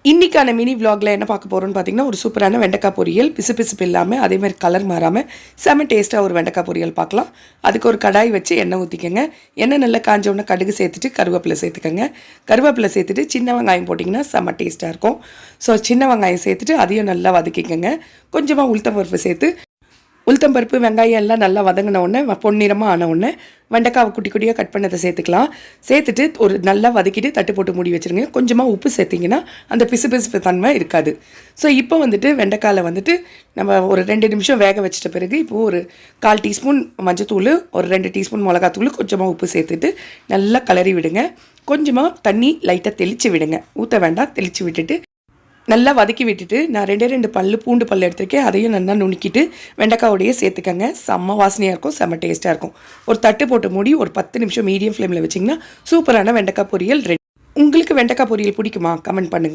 இன்றைக்கான மினி விலாகில் என்ன பார்க்க போகிறோன்னு பார்த்தீங்கன்னா, ஒரு சூப்பரான வெண்டைக்காய் பொரியல், பிசுபிசுப்பு இல்லாமல் அதே மாதிரி கலர் மாறாமல் செம டேஸ்ட்டாக ஒரு வெண்டைக்காய் பொரியல் பார்க்கலாம். அதுக்கு ஒரு கடாய் வச்சு எண்ணெய் ஊற்றிக்கங்க. எண்ணெய் நல்லா காஞ்ச உடனே கடுகு சேர்த்துட்டு கருவேப்பிலை சேர்த்துக்கங்க. கருவேப்பிலை சேர்த்துட்டு சின்ன வெங்காயம் போட்டிங்கன்னா செம டேஸ்ட்டாக இருக்கும். ஸோ சின்ன வெங்காயம் சேர்த்துட்டு அதையும் நல்லா வதக்கிக்கங்க. கொஞ்சமாக உளுத்தம்பருப்பு சேர்த்து உளுத்தம்பருப்பு வெங்காயம் எல்லாம் நல்லா வதங்கின உடனே பொன்னிறமாக ஆன உடனே வெண்டைக்காவை குட்டி குட்டியாக கட் பண்ணதை சேர்த்துக்கலாம். சேர்த்துட்டு ஒரு நல்லா வதக்கிட்டு தட்டு போட்டு மூடி வச்சுருங்க. கொஞ்சமாக உப்பு சேர்த்திங்கன்னா அந்த பிசுபிசுப்பு தன்மை இருக்காது. ஸோ இப்போ வந்துட்டு வெண்டைக்காயில் வந்துட்டு நம்ம ஒரு 2 நிமிஷம் வேக வச்சிட்ட பிறகு இப்போது ஒரு 1/4 டீஸ்பூன் மஞ்சத்தூள், ஒரு 2 டீஸ்பூன் மிளகாத்தூள், கொஞ்சமாக உப்பு சேர்த்துட்டு நல்லா கிளறி விடுங்க. கொஞ்சமாக தண்ணி லைட்டாக தெளித்து விடுங்க. ஊற்ற வேண்டாம், தெளித்து விட்டுட்டு நல்லா வதக்கி விட்டுட்டு நான் 2 பூண்டு பல் எடுத்துருக்கேன். அதையும் நல்லா நுணுக்கிட்டு வெண்டைக்காயோடையே சேர்த்துக்கங்க. செம்ம வாசனையாக இருக்கும், செம்ம டேஸ்ட்டாக இருக்கும். ஒரு தட்டு போட்டு மூடி ஒரு 10 நிமிஷம் மீடியம் ஃப்ளேமில் வச்சிங்கன்னா சூப்பரான வெண்டைக்காய் பொரியல் ரெடி. உங்களுக்கு வெண்டைக்காய் பொரியல் பிடிக்குமா? கமெண்ட் பண்ணுங்கள்.